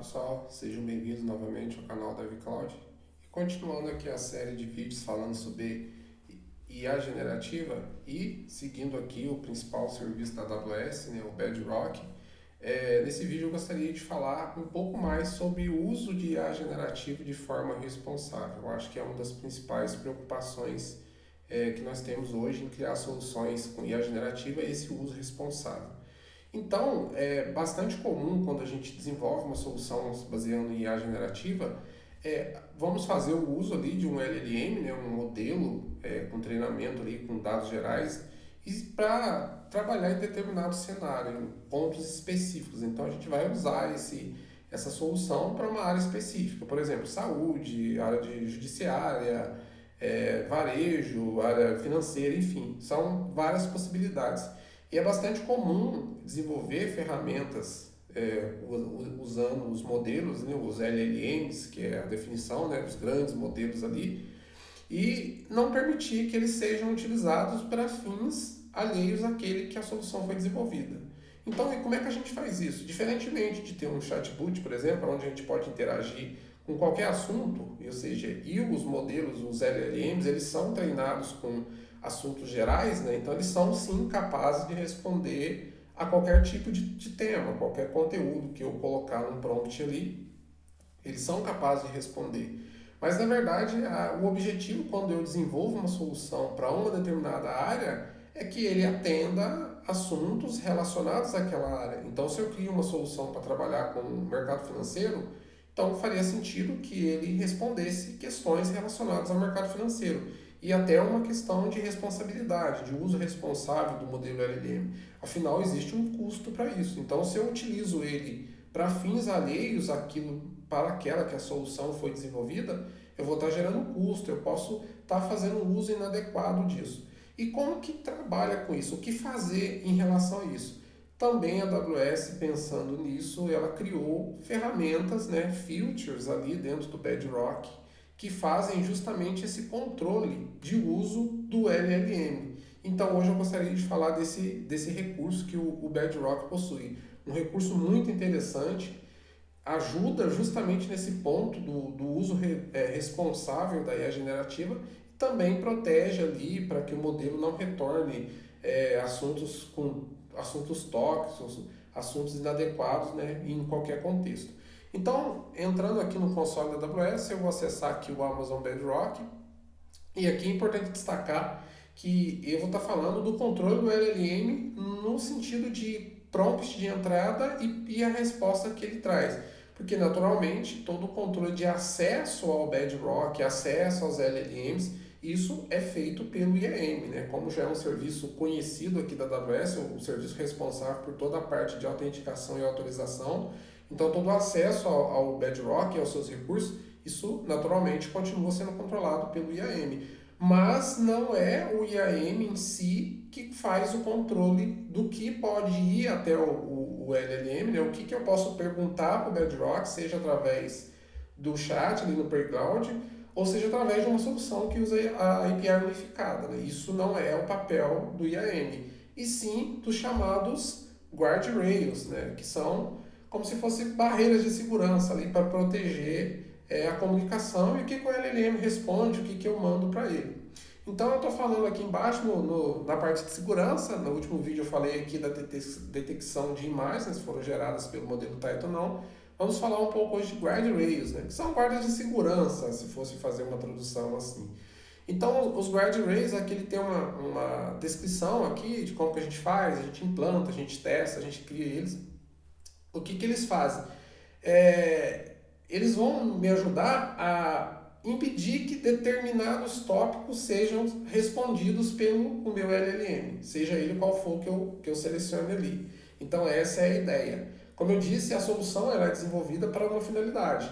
pessoal, sejam bem-vindos novamente ao canal da Cloud. E continuando aqui a série de vídeos falando sobre IA generativa e seguindo aqui o principal serviço da AWS, né, o Bedrock. Nesse vídeo eu gostaria de falar um pouco mais sobre o uso de IA generativa de forma responsável. Eu acho que é uma das principais preocupações que nós temos hoje em criar soluções com IA generativa, esse uso responsável. Então, é bastante comum quando a gente desenvolve uma solução se baseando em IA generativa, vamos fazer o uso ali de um LLM, né, um modelo com treinamento ali, com dados gerais, e para trabalhar em determinado cenário, em pontos específicos. Então, a gente vai usar essa solução para uma área específica, por exemplo, saúde, área de judiciária, varejo, área financeira, enfim, são várias possibilidades. E é bastante comum desenvolver ferramentas usando os modelos, né, os LLMs, que é a definição, né, dos grandes modelos ali, e não permitir que eles sejam utilizados para fins alheios àquele que a solução foi desenvolvida. Então, e como é que a gente faz isso? Diferentemente de ter um chatbot, por exemplo, onde a gente pode interagir com qualquer assunto, ou seja, e os modelos, os LLMs, eles são treinados com assuntos gerais, né? Então eles são sim capazes de responder a qualquer tipo de tema, qualquer conteúdo que eu colocar num prompt ali, eles são capazes de responder. Mas na verdade o objetivo quando eu desenvolvo uma solução para uma determinada área é que ele atenda assuntos relacionados àquela área. Então se eu crio uma solução para trabalhar com o mercado financeiro, então faria sentido que ele respondesse questões relacionadas ao mercado financeiro e até uma questão de responsabilidade, de uso responsável do modelo LLM. Afinal, existe um custo para isso. Então, se eu utilizo ele para fins alheios àquilo para aquela que a solução foi desenvolvida, eu vou estar gerando custo, eu posso estar fazendo um uso inadequado disso. E como que trabalha com isso? O que fazer em relação a isso? Também a AWS, pensando nisso, ela criou ferramentas, né, features ali dentro do Bedrock, que fazem justamente esse controle de uso do LLM. Então hoje eu gostaria de falar desse recurso que o Bedrock possui. Um recurso muito interessante, ajuda justamente nesse ponto do uso responsável da IA generativa e também protege ali para que o modelo não retorne assuntos tóxicos, assuntos inadequados, né, em qualquer contexto. Então, entrando aqui no console da AWS, eu vou acessar aqui o Amazon Bedrock. E aqui é importante destacar que eu vou estar falando do controle do LLM no sentido de prompt de entrada e a resposta que ele traz. Porque, naturalmente, todo o controle de acesso ao Bedrock, acesso aos LLMs, isso é feito pelo IAM, né? Como já é um serviço conhecido aqui da AWS, o serviço responsável por toda a parte de autenticação e autorização. Então, todo o acesso ao Bedrock e aos seus recursos, isso naturalmente continua sendo controlado pelo IAM. Mas não é o IAM em si que faz o controle do que pode ir até o LLM, né? O que eu posso perguntar para o Bedrock, seja através do chat ali no Playground, ou seja através de uma solução que usa a API unificada. Né? Isso não é o papel do IAM, e sim dos chamados guardrails, né? Que são como se fossem barreiras de segurança ali para proteger a comunicação e o que o LLM responde, o que eu mando para ele. Então eu estou falando aqui embaixo na parte de segurança, no último vídeo eu falei aqui da detecção de imagens que foram geradas pelo modelo Titan não. Vamos falar um pouco hoje de guardrails, né, que são guardas de segurança, se fosse fazer uma tradução assim. Então, os guardrails, aqui ele tem uma descrição aqui de como que a gente faz, a gente implanta, a gente testa, a gente cria eles. O que eles fazem? Eles vão me ajudar a impedir que determinados tópicos sejam respondidos pelo o meu LLM, seja ele qual for que eu selecione ali. Então essa é a ideia. Como eu disse, a solução ela é desenvolvida para uma finalidade.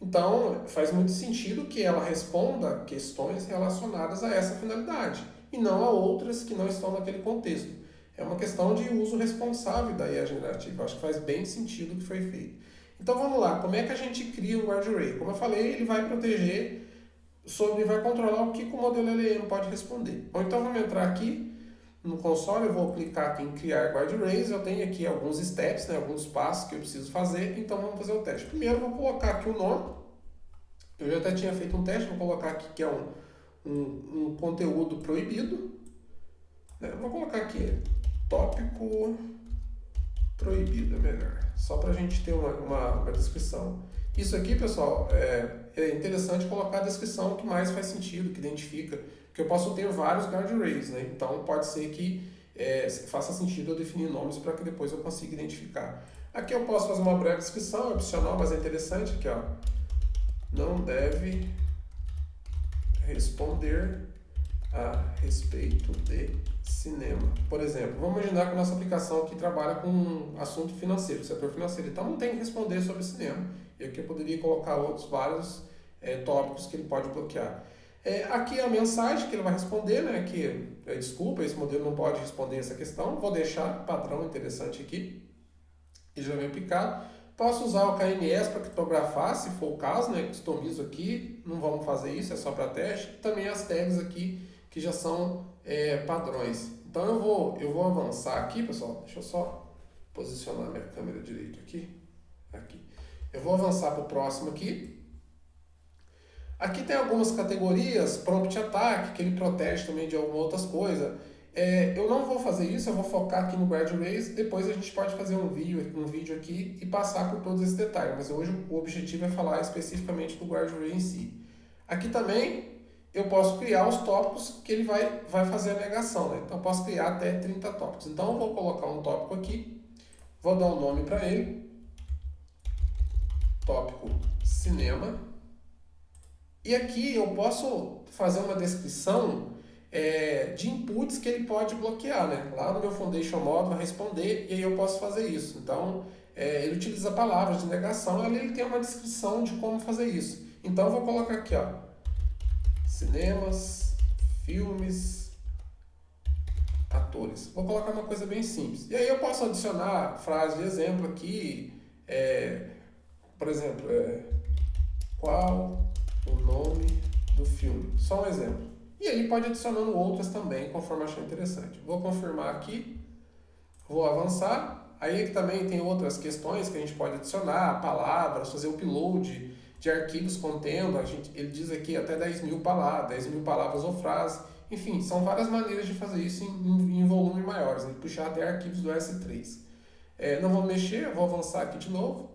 Então faz muito sentido que ela responda questões relacionadas a essa finalidade e não a outras que não estão naquele contexto. É uma questão de uso responsável da IA generativa. Acho que faz bem sentido o que foi feito. Então vamos lá, como é que a gente cria um guardrail? Como eu falei, ele vai proteger vai controlar o que o modelo LLM pode responder. Ou então vamos entrar aqui No console eu vou clicar aqui em criar guardrails, eu tenho aqui alguns steps, né, alguns passos que eu preciso fazer, então vamos fazer o teste. Primeiro eu vou colocar aqui o nome, eu já até tinha feito um teste, vou colocar aqui que é um conteúdo proibido, né? Vou colocar aqui tópico proibido, é melhor, só para a gente ter uma descrição. Isso aqui, pessoal, é interessante colocar a descrição que mais faz sentido, que identifica, porque eu posso ter vários guardrails, né? Então pode ser que faça sentido eu definir nomes para que depois eu consiga identificar. Aqui eu posso fazer uma breve descrição, é opcional, mas é interessante aqui, ó. Não deve responder a respeito de cinema. Por exemplo, vamos imaginar que a nossa aplicação aqui trabalha com assunto financeiro, setor financeiro, então não tem que responder sobre cinema. E aqui eu poderia colocar outros vários tópicos que ele pode bloquear. Aqui é a mensagem que ele vai responder, né? Que desculpa, esse modelo não pode responder essa questão. Vou deixar padrão interessante aqui. E já vem picado. Posso usar o KMS para criptografar, se for o caso, né? Customizo aqui. Não vamos fazer isso, é só para teste. E também as tags aqui, que já são padrões. Então eu vou avançar aqui, pessoal. Deixa eu só posicionar minha câmera direito aqui. Eu vou avançar para o próximo aqui. Aqui tem algumas categorias, prompt attack, que ele protege também de algumas outras coisas. Eu não vou fazer isso, eu vou focar aqui no guardrails, depois a gente pode fazer um vídeo aqui e passar por todos esses detalhes, mas hoje o objetivo é falar especificamente do guardrail em si. Aqui também eu posso criar os tópicos que ele vai fazer a negação, né? Então eu posso criar até 30 tópicos. Então eu vou colocar um tópico aqui, vou dar um nome para ele, tópico cinema, e aqui eu posso fazer uma descrição de inputs que ele pode bloquear, né? Lá no meu Foundation Model vai responder e aí eu posso fazer isso. Então, ele utiliza palavras de negação e ali ele tem uma descrição de como fazer isso. Então, eu vou colocar aqui, ó, cinemas, filmes, atores. Vou colocar uma coisa bem simples. E aí eu posso adicionar frase de exemplo aqui, por exemplo, qual o nome do filme? Só um exemplo. E aí pode adicionando outras também, conforme achar interessante. Vou confirmar aqui, vou avançar. Aí também tem outras questões que a gente pode adicionar, palavras, fazer o upload de arquivos contendo, ele diz aqui até 10 mil palavras ou frases. Enfim, são várias maneiras de fazer isso em volume maiores, né? Puxar até arquivos do S3. Não vou mexer, eu vou avançar aqui de novo.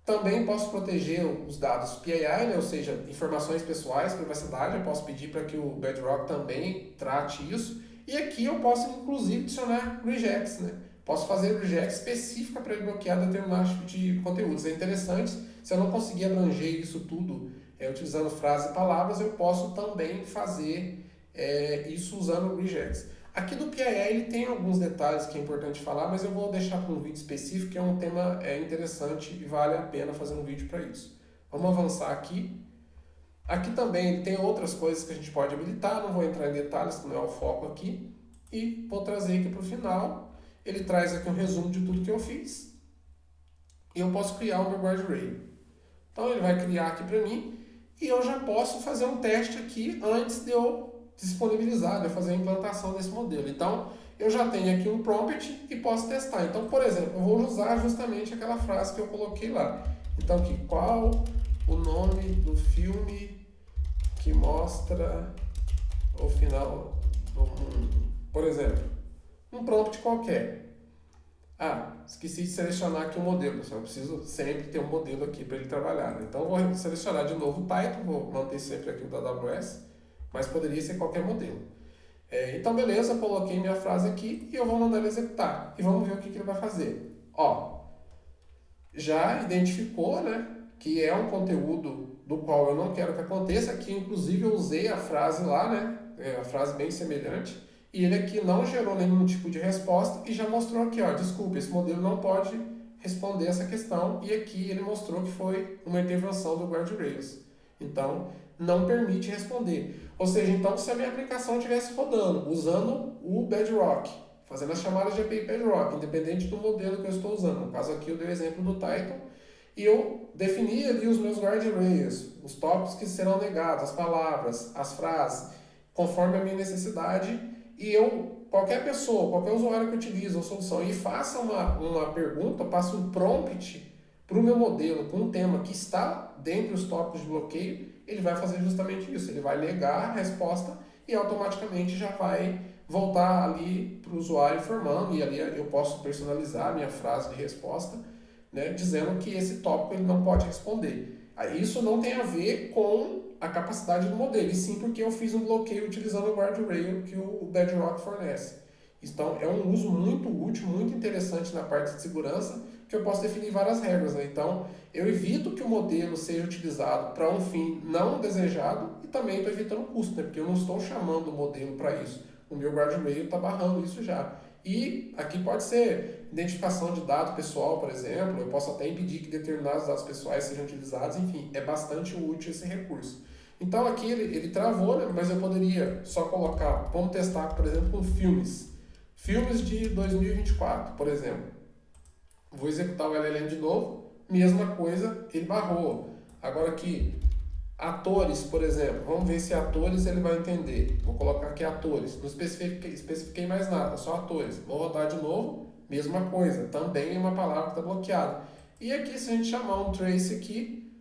Também posso proteger os dados PII, né? Ou seja, informações pessoais, privacidade. Eu posso pedir para que o Bedrock também trate isso. E aqui eu posso, inclusive, adicionar regex, né? Posso fazer regex específica para bloquear determinado tipo de conteúdos. É interessante, se eu não conseguir abranger isso tudo utilizando frases e palavras, eu posso também fazer isso usando regex. Aqui do PIE ele tem alguns detalhes que é importante falar, mas eu vou deixar para um vídeo específico, que é um tema interessante e vale a pena fazer um vídeo para isso. Vamos avançar aqui. Aqui também ele tem outras coisas que a gente pode habilitar, não vou entrar em detalhes, que não é o foco aqui. E vou trazer aqui para o final. Ele traz aqui um resumo de tudo que eu fiz. E eu posso criar o meu guardrail. Então ele vai criar aqui para mim e eu já posso fazer um teste aqui antes de eu disponibilizar, de fazer a implantação desse modelo. Então, eu já tenho aqui um prompt e posso testar. Então, por exemplo, eu vou usar justamente aquela frase que eu coloquei lá. Então, aqui, qual o nome do filme que mostra o final do mundo? Por exemplo, um prompt qualquer. Esqueci de selecionar aqui o modelo, eu preciso sempre ter um modelo aqui para ele trabalhar. Né? Então, eu vou selecionar de novo o Python, vou manter sempre aqui o da AWS, mas poderia ser qualquer modelo. Então, beleza, coloquei minha frase aqui e eu vou mandar ele executar. E vamos ver o que ele vai fazer. Já identificou, né, que é um conteúdo do qual eu não quero que aconteça. Aqui, inclusive, eu usei a frase lá, né, a frase bem semelhante. E ele aqui não gerou nenhum tipo de resposta e já mostrou aqui, desculpa, esse modelo não pode responder essa questão. E aqui ele mostrou que foi uma intervenção do guardrails. Então, não permite responder. Ou seja, então, se a minha aplicação estivesse rodando, usando o Bedrock, fazendo as chamadas de API Bedrock, independente do modelo que eu estou usando, no caso aqui eu dei o exemplo do Titan, e eu defini ali os meus guardrails, os tópicos que serão negados, as palavras, as frases, conforme a minha necessidade, e eu qualquer pessoa, qualquer usuário que utiliza a solução e faça uma pergunta, passe um prompt para o meu modelo com um tema que está dentro dos tópicos de bloqueio, ele vai fazer justamente isso. Ele vai negar a resposta e automaticamente já vai voltar ali para o usuário informando, e ali eu posso personalizar a minha frase de resposta, né, dizendo que esse tópico ele não pode responder. Isso não tem a ver com a capacidade do modelo, e sim porque eu fiz um bloqueio utilizando o guardrail que o Bedrock fornece. Então, é um uso muito útil, muito interessante na parte de segurança, que eu posso definir várias regras. Né? Então, eu evito que o modelo seja utilizado para um fim não desejado e também estou evitando custo, né? Porque eu não estou chamando o modelo para isso. O meu guardrail está barrando isso já. E aqui pode ser identificação de dado pessoal, por exemplo, eu posso até impedir que determinados dados pessoais sejam utilizados, enfim, é bastante útil esse recurso. Então aqui ele travou, né, mas eu poderia só colocar, vamos testar, por exemplo, com filmes. Filmes de 2024, por exemplo. Vou executar o LLM de novo, mesma coisa, ele barrou. Agora aqui, atores, por exemplo, vamos ver se atores ele vai entender. Vou colocar aqui atores, não especifiquei mais nada, só atores. Vou rodar de novo, mesma coisa, também é uma palavra que está bloqueada. E aqui, se a gente chamar um trace aqui,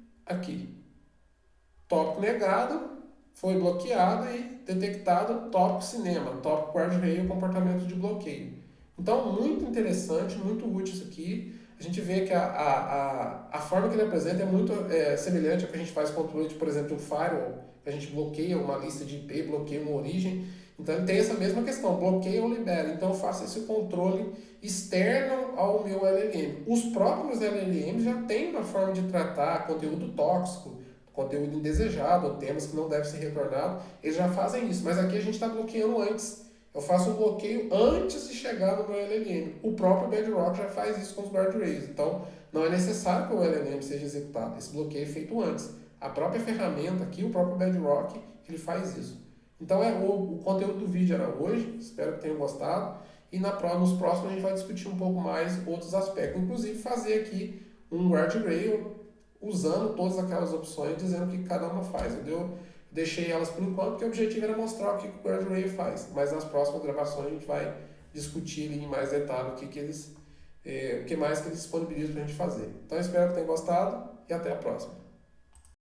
tópico negado, foi bloqueado e detectado tópico cinema, tópico guardrail, comportamento de bloqueio. Então, muito interessante, muito útil isso aqui. A gente vê que a forma que ele apresenta é muito semelhante ao que a gente faz controle de, por exemplo, um firewall, que a gente bloqueia uma lista de IP, bloqueia uma origem. Então, ele tem essa mesma questão, bloqueia ou libera. Então, eu faço esse controle externo ao meu LLM. Os próprios LLMs já têm uma forma de tratar conteúdo tóxico, conteúdo indesejado, ou temas que não devem ser retornados. Eles já fazem isso, mas aqui a gente está bloqueando antes. Eu faço um bloqueio antes de chegar no meu LLM. O próprio Bedrock já faz isso com os guardrails. Então, não é necessário que o LLM seja executado. Esse bloqueio é feito antes. A própria ferramenta aqui, o próprio Bedrock, ele faz isso. Então, o conteúdo do vídeo era hoje. Espero que tenham gostado. E nos próximos a gente vai discutir um pouco mais outros aspectos. Inclusive, fazer aqui um guardrail usando todas aquelas opções, dizendo o que cada uma faz. Eu deixei elas por enquanto, porque o objetivo era mostrar o que o guardrail faz. Mas nas próximas gravações a gente vai discutir em mais detalhe o que mais que eles disponibilizam para a gente fazer. Então espero que tenham gostado e até a próxima.